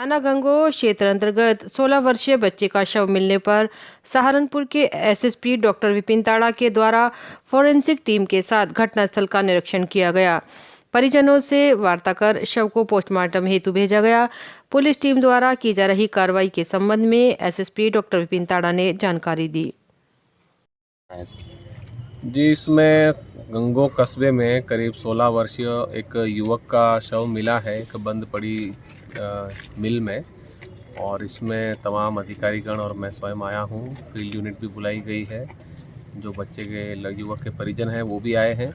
थाना गंगोह क्षेत्र अंतर्गत 16 वर्षीय बच्चे का शव मिलने पर सहारनपुर के एसएसपी डॉक्टर विपिन ताड़ा के द्वारा फोरेंसिक टीम के साथ घटनास्थल का निरीक्षण किया गया। परिजनों से वार्ता कर शव को पोस्टमार्टम हेतु भेजा गया। पुलिस टीम द्वारा की जा रही कार्रवाई के संबंध में एसएसपी डॉक्टर विपिन ताड़ा ने जानकारी दी। जी, इसमें गंगोह कस्बे में करीब 16 वर्षीय एक युवक का शव मिला है एक बंद पड़ी मिल में, और इसमें तमाम अधिकारीगण और मैं स्वयं आया हूँ। फील्ड यूनिट भी बुलाई गई है, जो बच्चे के युवक के परिजन हैं वो भी आए हैं,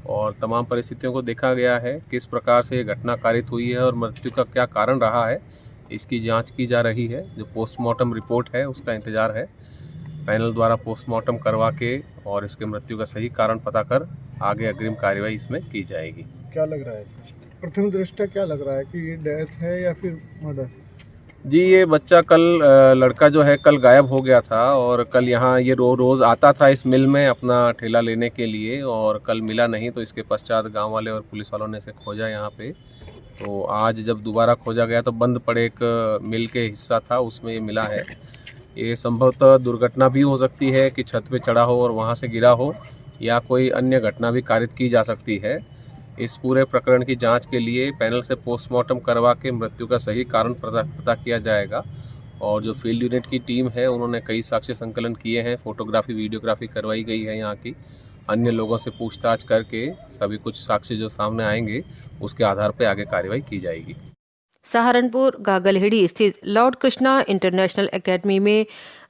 और तमाम परिस्थितियों को देखा गया है किस प्रकार से ये घटना कारित हुई है और मृत्यु का क्या कारण रहा है, इसकी जांच की जा रही है। जो पोस्टमार्टम रिपोर्ट है उसका इंतज़ार है। पैनल द्वारा पोस्टमार्टम करवा के और इसके मृत्यु का सही कारण पता कर आगे अग्रिम कार्यवाही इसमें की जाएगी। क्या लग रहा है सर? प्रथम दृष्टया क्या लग रहा है कि ये डेथ है या फिर मर्डर? जी, ये बच्चा कल लड़का जो है कल गायब हो गया था, और कल यहाँ ये रोज़ आता था इस मिल में अपना ठेला लेने के लिए, और कल मिला नहीं तो इसके पश्चात गांव वाले और पुलिस वालों ने इसे खोजा यहाँ पे। तो आज जब दोबारा खोजा गया तो बंद पड़े एक मिल के हिस्सा था, उसमें ये मिला है। ये संभवतः दुर्घटना भी हो सकती है कि छत पे चढ़ा हो और वहाँ से गिरा हो, या कोई अन्य घटना भी कारित की जा सकती है। इस पूरे प्रकरण की जांच के लिए पैनल से पोस्टमार्टम करवा के मृत्यु का सही कारण पता किया जाएगा, और जो फील्ड यूनिट की टीम है उन्होंने कई साक्ष्य संकलन किए हैं, फोटोग्राफी वीडियोग्राफी करवाई गई है यहाँ की। अन्य लोगों से पूछताछ करके सभी कुछ साक्ष्य जो सामने आएंगे उसके आधार पर आगे कार्रवाई की जाएगी। सहारनपुर गागलहेड़ी स्थित लॉर्ड कृष्णा इंटरनेशनल एकेडमी में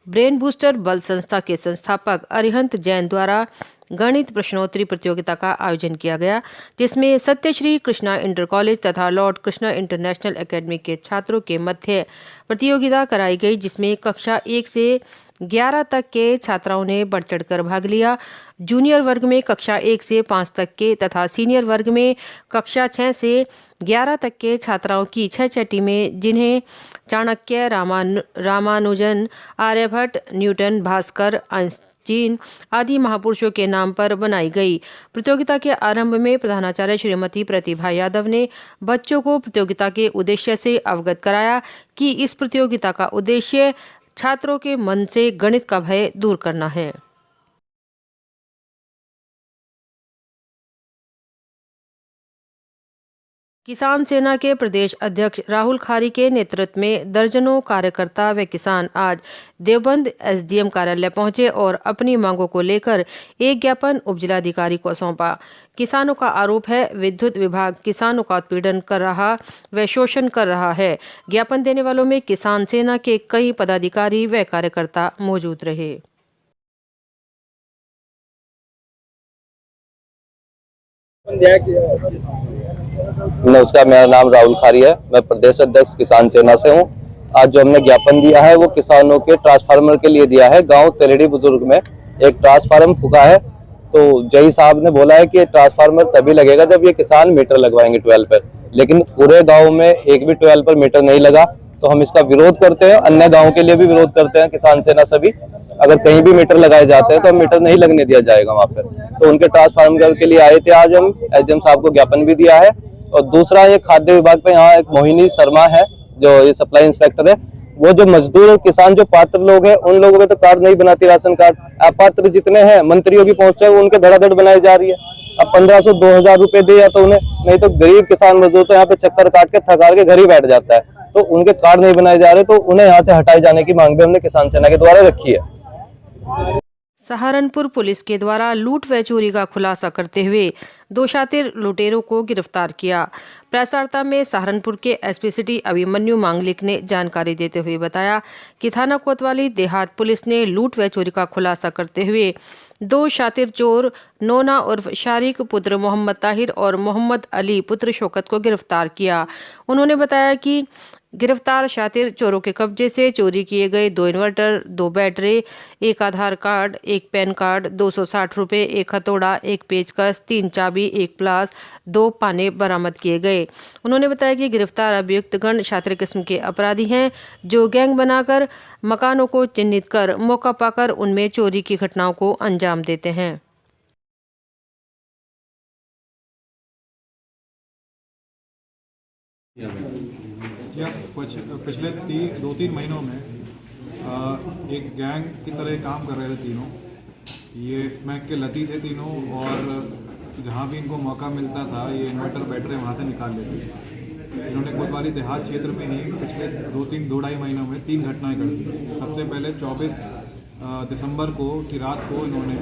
ब्रेन बूस्टर बल संस्था के संस्थापक अरिहंत जैन द्वारा गणित प्रश्नोत्तरी प्रतियोगिता का आयोजन किया गया, जिसमें सत्यश्री कृष्णा इंटर कॉलेज तथा लॉर्ड कृष्णा इंटरनेशनल एकेडमी के छात्रों के मध्य प्रतियोगिता कराई गई, जिसमें कक्षा 1 से 11 तक के छात्राओं ने बढ़ चढ़कर भाग लिया। जूनियर वर्ग में कक्षा 1 से 5 तक के तथा सीनियर वर्ग में कक्षा 6 से 11 तक के छात्राओं की 6 टीमें, जिन्हें चाणक्य, रामानुजन, आर्यभट्ट, न्यूटन, भास्कर, आइंस्टीन आदि महापुरुषों के नाम पर बनाई गई। प्रतियोगिता के आरंभ में प्रधानाचार्य श्रीमती प्रतिभा यादव ने बच्चों को प्रतियोगिता के उद्देश्य से अवगत कराया कि इस प्रतियोगिता का उद्देश्य छात्रों के मन से गणित का भय दूर करना है। किसान सेना के प्रदेश अध्यक्ष राहुल खारी के नेतृत्व में दर्जनों कार्यकर्ता व किसान आज देवबंद एसडीएम कार्यालय पहुंचे और अपनी मांगों को लेकर एक ज्ञापन उपजिलाधिकारी को सौंपा। किसानों का आरोप है विद्युत विभाग किसानों का उत्पीड़न कर रहा व शोषण कर रहा है। ज्ञापन देने वालों में किसान सेना के कई पदाधिकारी व कार्यकर्ता मौजूद रहे। नमस्कार, मेरा नाम राहुल खारी है। मैं प्रदेश अध्यक्ष किसान सेना से हूँ। आज जो हमने ज्ञापन दिया है वो किसानों के ट्रांसफार्मर के लिए दिया है। गांव तेरेड़ी बुजुर्ग में एक ट्रांसफार्मर फूका है, तो जई साहब ने बोला है कि ट्रांसफार्मर तभी लगेगा जब ये किसान मीटर लगवाएंगे 12 पर, लेकिन पूरे गाँव में एक भी 12 पर मीटर नहीं लगा। तो हम इसका विरोध करते हैं, अन्य गाँव के लिए भी विरोध करते हैं। किसान सेना सभी, अगर कहीं भी मीटर लगाए जाते हैं तो मीटर नहीं लगने दिया जाएगा वहाँ पर। तो उनके ट्रांसफार्मर के लिए आए थे आज हम, एसडीएम साहब को ज्ञापन भी दिया है। और दूसरा, ये खाद्य विभाग पे यहाँ एक मोहिनी शर्मा है जो ये सप्लाई इंस्पेक्टर है, वो जो मजदूर और किसान जो पात्र लोग हैं उन लोगों के तो कार्ड नहीं बनाती, राशन कार्ड। अपात्र जितने हैं मंत्रियों की पहुंच से उनके धड़ाधड़ बनाई जा रही है। अब 1500-2000 रुपए दे या तो उन्हें, नहीं तो गरीब किसान मजदूर तो यहाँ पे चक्कर काट के थका के घर ही बैठ जाता है। तो उनके कार्ड नहीं बनाए जा रहे, तो उन्हें यहाँ से हटाए जाने की मांग भी हमने किसान सेना के द्वारा रखी है। सहारनपुर पुलिस के द्वारा लूट व चोरी का खुलासा करते हुए 2 शातिर लुटेरों को गिरफ्तार किया। प्रेस वार्ता में सहारनपुर के एसपी सिटी अभिमन्यु मांगलिक ने जानकारी देते हुए बताया कि थाना कोतवाली देहात पुलिस ने लूट व चोरी का खुलासा करते हुए 2 शातिर चोर नोना उर्फ शारिक पुत्र मोहम्मद ताहिर और मोहम्मद अली पुत्र शौकत को गिरफ्तार किया। उन्होंने बताया कि गिरफ्तार शातिर चोरों के कब्जे से चोरी किए गए 2 इन्वर्टर, 2 बैटरी, 1 आधार कार्ड, 1 पैन कार्ड, 260 रुपये, 1 हथौड़ा, 1 पेचकस, 3 चाबी, 1 प्लास, 2 पाने बरामद किए गए। उन्होंने बताया कि गिरफ्तार अभियुक्तगण शातिर किस्म के अपराधी हैं, जो गैंग बनाकर मकानों को चिन्हित कर मौका पाकर उनमें चोरी की घटनाओं को अंजाम देते हैं। या पिछले 2-3 महीनों में एक गैंग की तरह काम कर रहे थे तीनों। ये स्मैक के लती थे तीनों, और जहाँ भी इनको मौका मिलता था ये इन्वर्टर बैटरी वहाँ से निकाल लेते थे। इन्होंने कोतवाली देहात क्षेत्र में ही पिछले 2-2.5 महीनों में 3 घटनाएं कर दी। सबसे पहले 24 दिसंबर को की रात को इन्होंने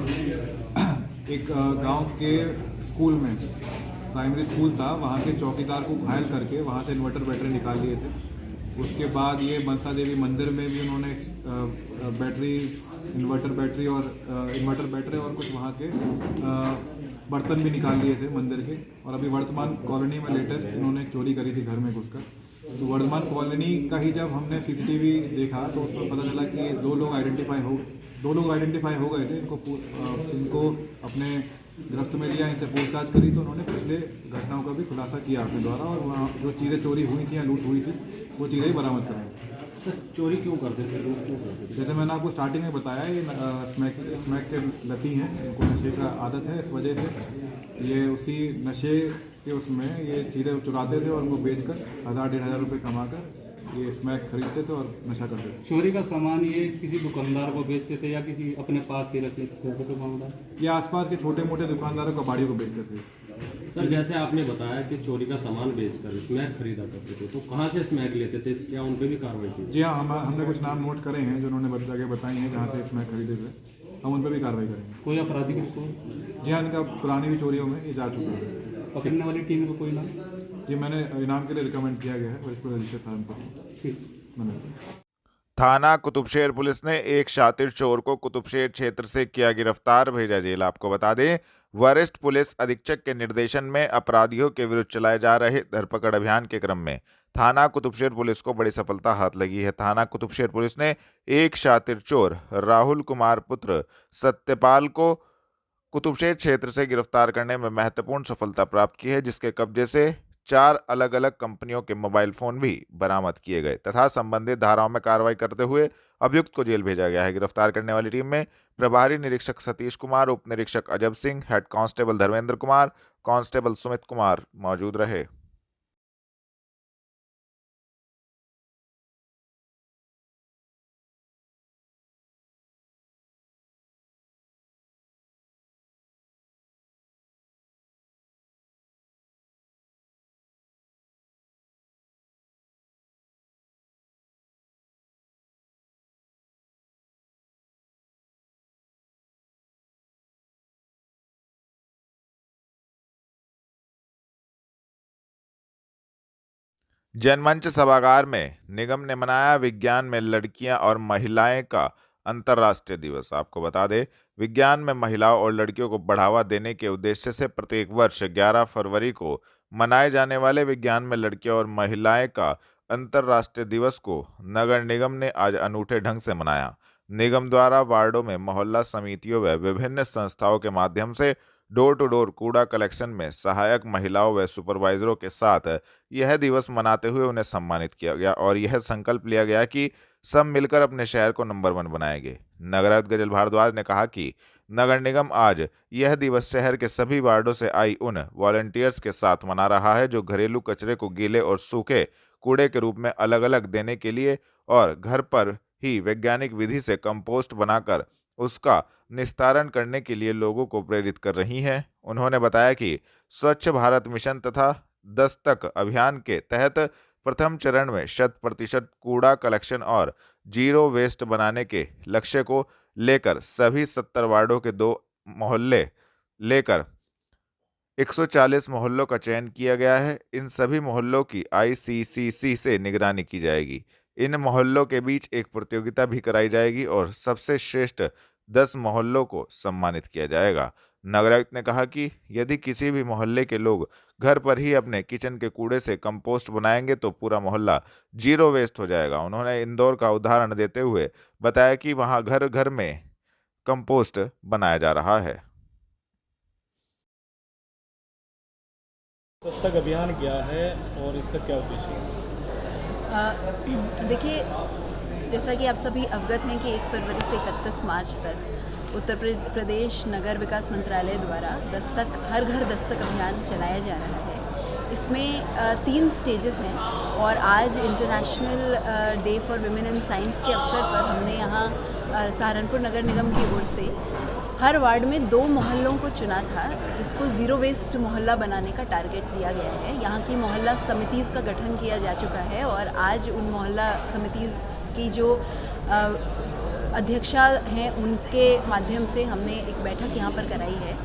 एक गांव के स्कूल में, प्राइमरी स्कूल था, वहाँ के चौकीदार को घायल करके वहाँ से इन्वर्टर बैटरी निकाल लिए थे। उसके बाद ये मनसा देवी मंदिर में भी उन्होंने इन्वर्टर बैटरी और कुछ वहाँ के बर्तन भी निकाल लिए थे मंदिर के। और अभी वर्धमान कॉलोनी में लेटेस्ट इन्होंने चोरी करी थी घर में घुसकर। तो वर्धमान कॉलोनी का ही जब हमने सीसीटीवी देखा तो उसमें पता चला कि 2 लोग आइडेंटिफाई हो गए थे। इनको अपने गिरफ्त में लिया, इनसे पूछताछ करी तो उन्होंने पिछले घटनाओं का भी खुलासा किया अपने द्वारा, और वहाँ जो चीज़ें चोरी हुई थी या लूट हुई थी वो चीज़ें ही बरामद कराई। चोरी क्यों करते थे, लूट क्यों करते थे? जैसे मैंने आपको स्टार्टिंग में बताया, ये स्मैक के लती हैं, इनको नशे का आदत है। इस वजह से ये उसी नशे के उसमें ये चीज़ें चुराते थे और उनको बेचकर 1000-1500 रुपये कमाकर ये स्मैक खरीदते थे और नशा करते थे। चोरी का सामान ये किसी दुकानदार को बेचते थे या किसी अपने पास ही रख लेते थे दुकानदार? ये आसपास के छोटे मोटे दुकानदारों कबाड़ियों को बेचते थे। सर, जैसे आपने बताया कि चोरी का सामान बेचकर स्मैक खरीदा करते थे, तो कहाँ से स्मैक लेते थे? क्या उन पर भी कार्रवाई की? जी हाँ, हमने कुछ नाम नोट करे हैं जो उन्होंने जगह बताई हैं जहाँ से स्मैक खरीदे थे। हम उन पर भी कार्रवाई करेंगे। कोई आपराधिक रिपोर्ट? जी हाँ, इनका पुरानी भी चोरियों में ये जा चुका है। पकड़ने वाली टीम को कोई नाम? जी, मैंने इनाम के लिए रिकमेंड किया गया है वरिष्ठ रजिस्टर साहब को। थाना कुतुबशेर पुलिस ने एक शातिर चोर को कुतुबशेर क्षेत्र से किया गिरफ्तार, भेजा जेल। आपको बता दें, वरिष्ठ पुलिस अधीक्षक के निर्देशन में अपराधियों के विरुद्ध चलाए जा रहे धरपकड़ अभियान के क्रम में थाना कुतुबशेर पुलिस को बड़ी सफलता हाथ लगी है। थाना कुतुबशेर पुलिस ने एक शातिर चोर राहुल कुमार पुत्र सत्यपाल को कुतुबशेर क्षेत्र से गिरफ्तार करने में महत्वपूर्ण सफलता प्राप्त की है, जिसके कब्जे से 4 अलग अलग कंपनियों के मोबाइल फोन भी बरामद किए गए तथा संबंधित धाराओं में कार्रवाई करते हुए अभियुक्त को जेल भेजा गया है। गिरफ्तार करने वाली टीम में प्रभारी निरीक्षक सतीश कुमार, उप निरीक्षक Ajab Singh, head constable Dharmendra Kumar, constable Sumit Kumar मौजूद रहे। जनमंच सभागार में निगम ने मनाया विज्ञान में लड़कियां और महिलाएं का अंतर्राष्ट्रीय दिवस। आपको बता दें, विज्ञान में महिलाओं और लड़कियों को बढ़ावा देने के उद्देश्य से प्रत्येक वर्ष 11 फरवरी को मनाए जाने वाले विज्ञान में लड़कियों और महिलाएं का अंतर्राष्ट्रीय दिवस को नगर निगम ने आज अनूठे ढंग से मनाया। निगम द्वारा वार्डों में मोहल्ला समितियों व विभिन्न संस्थाओं के माध्यम से डोर टू डोर कूड़ा कलेक्शन में सहायक महिलाओं व सुपरवाइजरों के साथ यह दिवस मनाते हुए उन्हें सम्मानित किया गया और यह संकल्प लिया गया कि सब मिलकर अपने शहर को नंबर 1 बनाएंगे। नगरायुक्त गजल भारद्वाज ने कहा कि नगर निगम आज यह दिवस शहर के सभी वार्डों से आई उन वॉलंटियर्स के साथ मना रहा है जो घरेलू कचरे को गीले और सूखे कूड़े के रूप में अलग अलग देने के लिए और घर पर ही वैज्ञानिक विधि से कंपोस्ट बनाकर उसका निस्तारण करने के लिए लोगों को प्रेरित कर रही हैं। उन्होंने बताया कि स्वच्छ भारत मिशन तथा दस्तक अभियान के तहत प्रथम चरण में 100% कूड़ा कलेक्शन और जीरो वेस्ट बनाने के लक्ष्य को लेकर सभी 70 वार्डों के 2 मोहल्ले लेकर 140 मोहल्लों का चयन किया गया है। इन सभी मोहल्लों की ICCC से निगरानी की जाएगी। इन मोहल्लों के बीच एक प्रतियोगिता भी कराई जाएगी और सबसे श्रेष्ठ 10 मोहल्लों को सम्मानित किया जाएगा। नगरायुक्त ने कहा कि यदि किसी भी मोहल्ले के लोग घर पर ही अपने किचन के कूड़े से कंपोस्ट बनाएंगे तो पूरा मोहल्ला जीरो वेस्ट हो जाएगा। उन्होंने इंदौर का उदाहरण देते हुए बताया कि वहां घर घर में कंपोस्ट बनाया जा रहा है। दस्तक अभियान क्या है और इसका क्या उद्देश्य है? देखिए, जैसा कि आप सभी अवगत हैं कि 1 फरवरी से 31 मार्च तक उत्तर प्रदेश नगर विकास मंत्रालय द्वारा हर घर दस्तक अभियान चलाया जा रहा है। इसमें 3 स्टेजेस हैं और आज international day for women in science के अवसर पर हमने यहाँ सहारनपुर नगर निगम की ओर से हर वार्ड में 2 मोहल्लों को चुना था, जिसको ज़ीरो वेस्ट मोहल्ला बनाने का टारगेट दिया गया है। यहाँ की मोहल्ला समितिज़ का गठन किया जा चुका है और आज उन मोहल्ला समितिज़ की जो अध्यक्षा हैं उनके माध्यम से हमने एक बैठक यहाँ पर कराई है,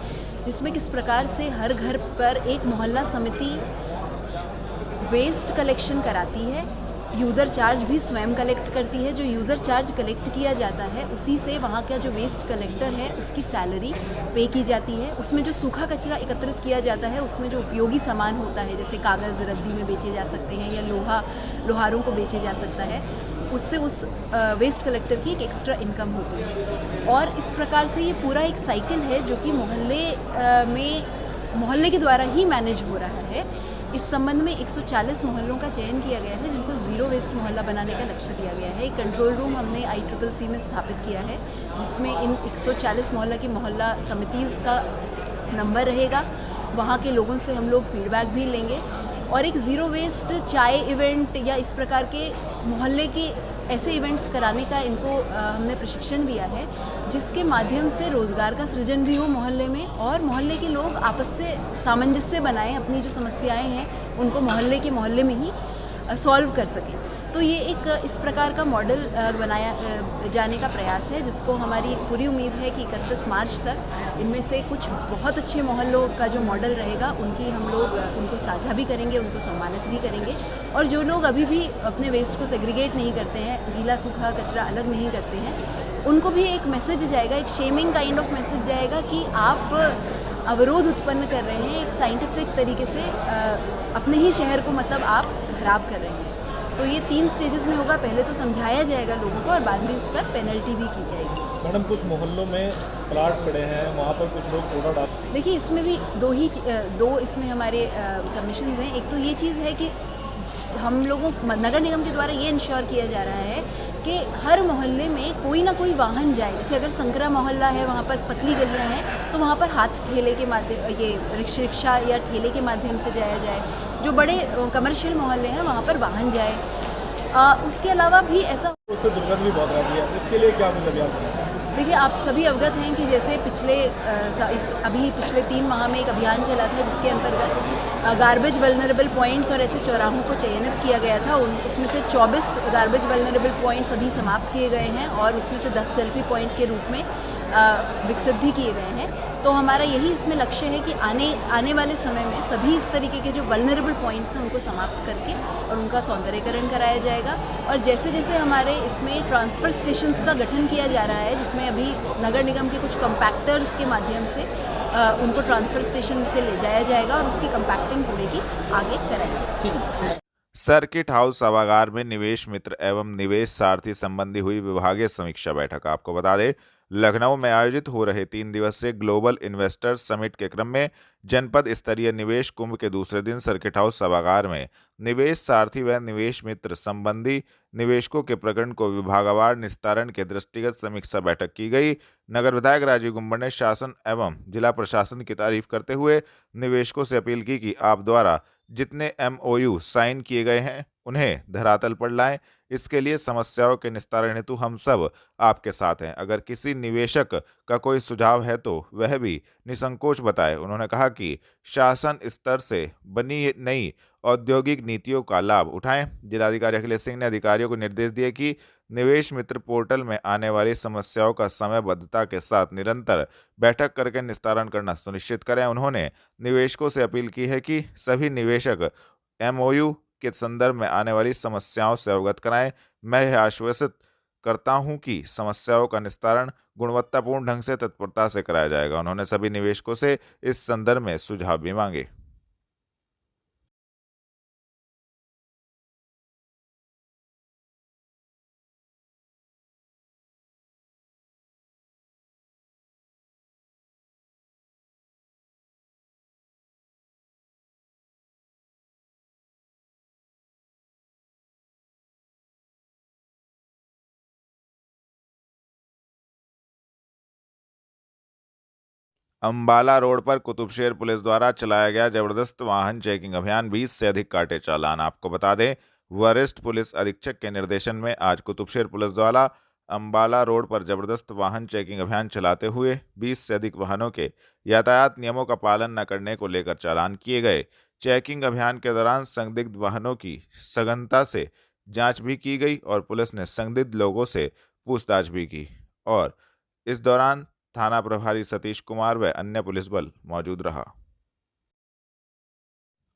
जिसमें किस प्रकार से हर घर पर एक मोहल्ला समिति वेस्ट कलेक्शन कराती है, यूज़र चार्ज भी स्वयं कलेक्ट करती है। जो यूज़र चार्ज कलेक्ट किया जाता है उसी से वहाँ का जो वेस्ट कलेक्टर है उसकी सैलरी पे की जाती है। उसमें जो सूखा कचरा एकत्रित किया जाता है उसमें जो उपयोगी सामान होता है, जैसे कागज़ रद्दी में बेचे जा सकते हैं या लोहारों को बेचे जा सकता है, उससे उस वेस्ट कलेक्टर की एक एक्स्ट्रा इनकम होती है। और इस प्रकार से ये पूरा एक साइकिल है जो कि मोहल्ले के द्वारा ही मैनेज हो रहा है। इस संबंध में 140 मोहल्लों का चयन किया गया है, जिनको ज़ीरो वेस्ट मोहल्ला बनाने का लक्ष्य दिया गया है। एक कंट्रोल रूम हमने ICCC में स्थापित किया है, जिसमें इन 140 मोहल्ला की मोहल्ला समितिज़ का नंबर रहेगा। वहाँ के लोगों से हम लोग फीडबैक भी लेंगे और एक ज़ीरो वेस्ट चाय इवेंट या इस प्रकार के मोहल्ले के ऐसे इवेंट्स कराने का इनको हमने प्रशिक्षण दिया है, जिसके माध्यम से रोज़गार का सृजन भी हो मोहल्ले में और मोहल्ले के लोग आपस से सामंजस्य बनाएं, अपनी जो समस्याएं हैं उनको मोहल्ले में ही सॉल्व कर सकें। तो ये एक इस प्रकार का मॉडल बनाया जाने का प्रयास है, जिसको हमारी पूरी उम्मीद है कि 31 मार्च तक इनमें से कुछ बहुत अच्छे मोहल्लों का जो मॉडल रहेगा उनकी हम लोग उनको साझा भी करेंगे, उनको सम्मानित भी करेंगे। और जो लोग अभी भी अपने वेस्ट को सेग्रीगेट नहीं करते हैं, गीला सूखा कचरा अलग नहीं करते हैं, उनको भी एक मैसेज जाएगा, एक शेमिंग काइंड ऑफ मैसेज जाएगा कि आप अवरोध उत्पन्न कर रहे हैं, एक साइंटिफिक तरीके से अपने ही शहर को मतलब आप खराब कर रहे हैं। तो ये 3 स्टेजेस में होगा। पहले तो समझाया जाएगा लोगों को और बाद में इस पर पेनल्टी भी की जाएगी। मैडम, कुछ मोहल्लों में प्लाट पड़े हैं, वहाँ पर कुछ लोग कूड़ा डाल। देखिए, इसमें भी दो इसमें हमारे सबमिशंस हैं। एक तो ये चीज़ है कि हम लोगों नगर निगम के द्वारा ये इंश्योर किया जा रहा है कि हर मोहल्ले में कोई ना कोई वाहन जाए। जैसे अगर संकरा मोहल्ला है, वहाँ पर पतली गलियाँ हैं, तो वहाँ पर हाथ ठेले के माध्यम, ये रिक्शा या ठेले के माध्यम से जाया जाए। जो बड़े कमर्शियल मोहल्ले हैं वहाँ पर वाहन जाए। उसके अलावा भी ऐसा उससे दुर्गंध भी बहुत रहती है, इसके लिए क्या कुछ अभियान करें? देखिए, आप सभी अवगत हैं कि जैसे अभी पिछले 3 माह में एक अभियान चला था, जिसके अंतर्गत गार्बेज वल्नरेबल पॉइंट्स और ऐसे चौराहों को चयनित किया गया था। उसमें से 24 गार्बेज वल्नरेबल पॉइंट्स अभी समाप्त किए गए हैं और उसमें से 10 सेल्फी पॉइंट के रूप में विकसित भी किए गए हैं। तो हमारा यही इसमें लक्ष्य है कि आने वाले समय में सभी इस तरीके के जो वल्नरेबल पॉइंट्स हैं उनको समाप्त करके और उनका सौंदर्यीकरण कराया जाएगा। और जैसे जैसे हमारे इसमें ट्रांसफ़र स्टेशंस का गठन किया जा रहा है, जिसमें अभी नगर निगम के कुछ कंपैक्टर्स के माध्यम से उनको ट्रांसफ़र स्टेशन से ले जाया जाएगा और उसकी कंपैक्टिंग कूड़े की आगे कराई जाएगी। सर्किट हाउस सभागार में निवेश मित्र एवं निवेश सारथी संबंधी हुई विभागीय समीक्षा बैठक। आपको बता दें, लखनऊ में आयोजित हो रहे 3 दिवसीय ग्लोबल इन्वेस्टर्स समिट के क्रम में जनपद स्तरीय निवेश कुंभ के दूसरे दिन सर्किट हाउस सभागार में निवेश सारथी व निवेश मित्र संबंधी निवेशकों के प्रकरण को विभागवार निस्तारण के दृष्टिगत समीक्षा बैठक की गई। नगर विधायक राजीव गुम्बड़ ने शासन एवं जिला प्रशासन की तारीफ करते हुए निवेशकों से अपील की कि आप द्वारा जितने MOU साइन किए गए हैं उन्हें धरातल पर लाएं। इसके लिए समस्याओं के निस्तारण हेतु हम सब आपके साथ हैं। अगर किसी निवेशक का कोई सुझाव है तो वह भी निसंकोच बताए। उन्होंने कहा कि शासन स्तर से बनी नई औद्योगिक नीतियों का लाभ उठाएं। जिलाधिकारी अखिलेश सिंह ने अधिकारियों को निर्देश दिए कि निवेश मित्र पोर्टल में आने वाली समस्याओं का समयबद्धता के साथ निरंतर बैठक करके निस्तारण करना सुनिश्चित करें। उन्होंने निवेशकों से अपील की है कि सभी निवेशक MOU के संदर्भ में आने वाली समस्याओं से अवगत कराएं। मैं यह आश्वासित करता हूं कि समस्याओं का निस्तारण गुणवत्तापूर्ण ढंग से तत्परता से कराया जाएगा। उन्होंने सभी निवेशकों से इस संदर्भ में सुझाव भी मांगे। अंबाला रोड पर कुतुबशेर पुलिस द्वारा चलाया गया जबरदस्त वाहन चेकिंग अभियान, 20 से अधिक काटे चालान। आपको बता दें, वरिष्ठ पुलिस अधीक्षक के निर्देशन में आज कुतुबशेर पुलिस द्वारा अंबाला रोड पर जबरदस्त वाहन चेकिंग अभियान चलाते हुए 20 से अधिक वाहनों के यातायात नियमों का पालन न करने को लेकर चालान किए गए। चेकिंग अभियान के दौरान संदिग्ध वाहनों की सघनता से जांच भी की गई और पुलिस ने संदिग्ध लोगों से पूछताछ भी की और इस दौरान थाना प्रभारी सतीश कुमार व अन्य पुलिस बल मौजूद रहा।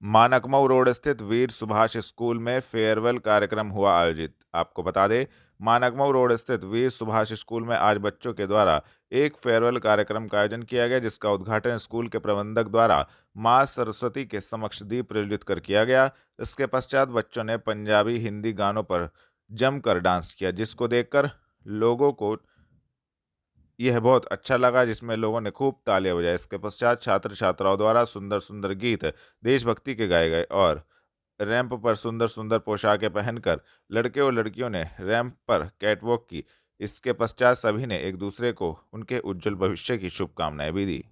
मानकमऊ रोड स्थित वीर सुभाष स्कूल में फेयरवेल कार्यक्रम हुआ आयोजित। आपको बता दें, मानकमऊ रोड स्थित वीर सुभाष स्कूल में आज बच्चों के द्वारा एक फेयरवेल कार्यक्रम का आयोजन किया गया, जिसका उद्घाटन स्कूल के प्रबंधक द्वारा मां सरस्वती के समक्ष दीप प्रज्वलित कर किया गया। इसके पश्चात बच्चों ने पंजाबी हिंदी गानों पर जमकर डांस किया, जिसको देखकर लोगों को यह बहुत अच्छा लगा, जिसमें लोगों ने खूब तालियां बजाई। इसके पश्चात छात्र छात्राओं द्वारा सुंदर सुंदर गीत देशभक्ति के गाए गए और रैंप पर सुंदर सुंदर पोशाकें पहनकर लड़के और लड़कियों ने रैंप पर कैटवॉक की। इसके पश्चात सभी ने एक दूसरे को उनके उज्जवल भविष्य की शुभकामनाएं भी दी।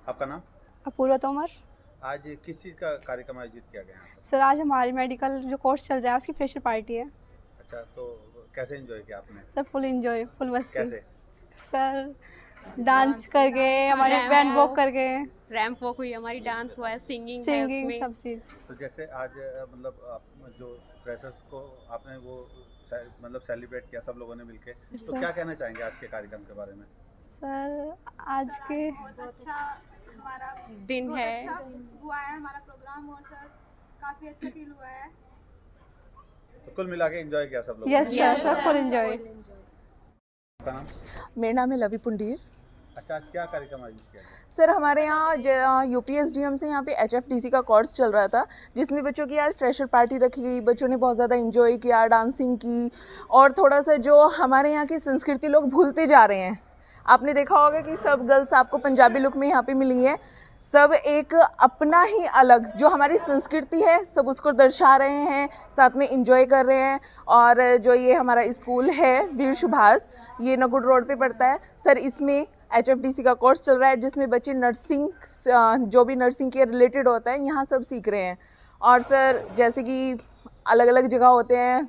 आपका नाम? अपूर्वा तोमर। आज किस चीज़ का कार्यक्रम आयोजित किया गया है? सर, आज हमारी मेडिकल जो कोर्स चल रहा है उसकी फ्रेशर पार्टी है। अच्छा, तो कैसे एंजॉय किया आपने? सर, फुल एंजॉय, फुल मस्ती। कैसे? सर, डांस करके, हमारी बैंड वॉक करके, रैंप वॉक हुई, हमारी डांस हुआ है, सिंगिंग सब चीज़। तो जैसे आज मतलब आप जो फ्रेशर्स को आपने वो मतलब सेलिब्रेट किया सब लोगों ने मिलके, तो क्या कहना चाहेंगे आज के कार्यक्रम के बारे में? सर, आज के बहुत अच्छा हमारा दिन है, अच्छा हुआ है हमारा प्रोग्राम और सर काफी अच्छा फील हुआ है। तो कुल मिला के एंजॉय किया सब लोग? Yes sir, full enjoy. आपका नाम? मेरा नाम है लवी पुंडीर। अच्छा, आज क्या कार्यक्रम आयोजित किया? सर, हमारे यहाँ यूपीएसडीएम से यहाँ पे एचएफडीसी का कोर्स चल रहा था, जिसमें बच्चों की आज फ्रेशर पार्टी रखी गई। बच्चों ने बहुत ज़्यादा एंजॉय किया, डांसिंग की और थोड़ा सा जो हमारे यहाँ की संस्कृति लोग भूलते जा रहे हैं। आपने देखा होगा कि सब गर्ल्स आपको पंजाबी लुक में यहाँ पे मिली है। सब एक अपना ही अलग जो हमारी संस्कृति है सब उसको दर्शा रहे हैं, साथ में एंजॉय कर रहे हैं। और जो ये हमारा स्कूल है वीर सुभाष, ये नगुड रोड पे पड़ता है। सर, इसमें एचएफडीसी का कोर्स चल रहा है, जिसमें बच्चे नर्सिंग, जो भी नर्सिंग के रिलेटेड होता है यहाँ सब सीख रहे हैं। और सर, जैसे कि अलग अलग जगह होते हैं,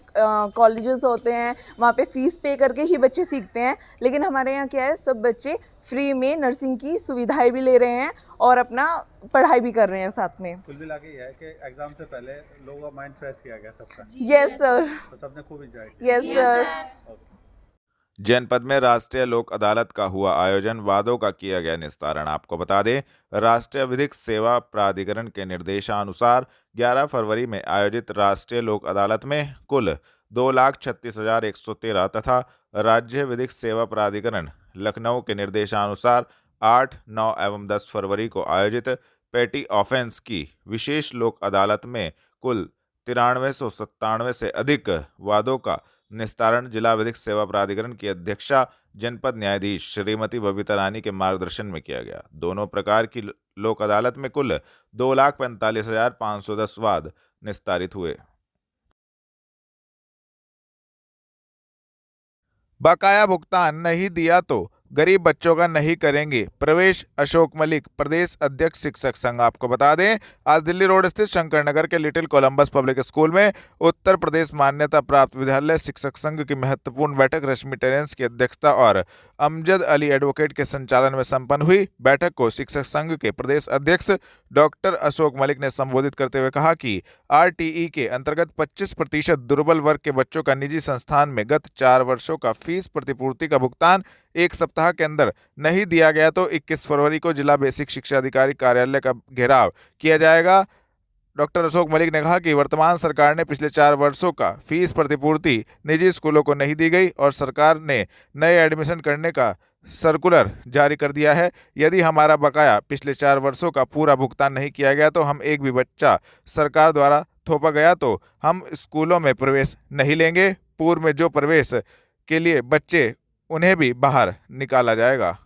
कॉलेजेस होते हैं, वहाँ पे फ़ीस पे करके ही बच्चे सीखते हैं, लेकिन हमारे यहाँ क्या है, सब बच्चे फ्री में नर्सिंग की सुविधाएं भी ले रहे हैं और अपना पढ़ाई भी कर रहे हैं साथ में। कुल मिला के ये है कि एग्जाम से पहले लोगों का माइंड फ्रेश किया गया सबका। Yes sir. तो सबने खूब एंजॉय किया। Yes sir. जनपद में राष्ट्रीय लोक अदालत का हुआ आयोजन, वादों का किया गया निस्तारण। आपको बता दें, राष्ट्रीय विधिक सेवा प्राधिकरण के निर्देशानुसार 11 फरवरी में आयोजित राष्ट्रीय लोक अदालत में कुल 2,36,113 तथा राज्य विधिक सेवा प्राधिकरण लखनऊ के निर्देशानुसार 8, 9 एवं 10 फरवरी को आयोजित पेटी ऑफेंस की विशेष लोक अदालत में कुल 9397 से अधिक वादों का निस्तारण जिला विधिक सेवा प्राधिकरण की अध्यक्षा जनपद न्यायाधीश श्रीमती बबीता रानी के मार्गदर्शन में किया गया। दोनों प्रकार की लोक अदालत में कुल 2,45,510 वाद निस्तारित हुए। बकाया भुगतान नहीं दिया तो गरीब बच्चों का नहीं करेंगे प्रवेश, अशोक मलिक, प्रदेश अध्यक्ष शिक्षक संघ। आपको बता दें, आज दिल्ली रोड स्थित शंकर नगर के लिटिल कोलंबस पब्लिक स्कूल में उत्तर प्रदेश मान्यता प्राप्त विद्यालय शिक्षक संघ की महत्वपूर्ण बैठक रश्मि टेरेंस की अध्यक्षता और अमजद अली एडवोकेट के संचालन में संपन्न हुई। बैठक को शिक्षक संघ के प्रदेश अध्यक्ष डॉक्टर अशोक मलिक ने संबोधित करते हुए कहा कि आरटीई के अंतर्गत 25% दुर्बल वर्ग के बच्चों का निजी संस्थान में गत 4 वर्षों का फीस प्रतिपूर्ति का भुगतान 1 सप्ताह के अंदर नहीं दिया गया तो 21 फरवरी को जिला बेसिक शिक्षा अधिकारी कार्यालय का घेराव किया जाएगा। डॉक्टर अशोक मलिक ने कहा कि वर्तमान सरकार ने पिछले 4 वर्षों का फीस प्रतिपूर्ति निजी स्कूलों को नहीं दी गई और सरकार ने नए एडमिशन करने का सर्कुलर जारी कर दिया है। यदि हमारा बकाया पिछले 4 वर्षों का पूरा भुगतान नहीं किया गया तो हम एक भी बच्चा सरकार द्वारा थोपा गया तो हम स्कूलों में प्रवेश नहीं लेंगे। पूर्व में जो प्रवेश के लिए बच्चे उन्हें भी बाहर निकाला जाएगा।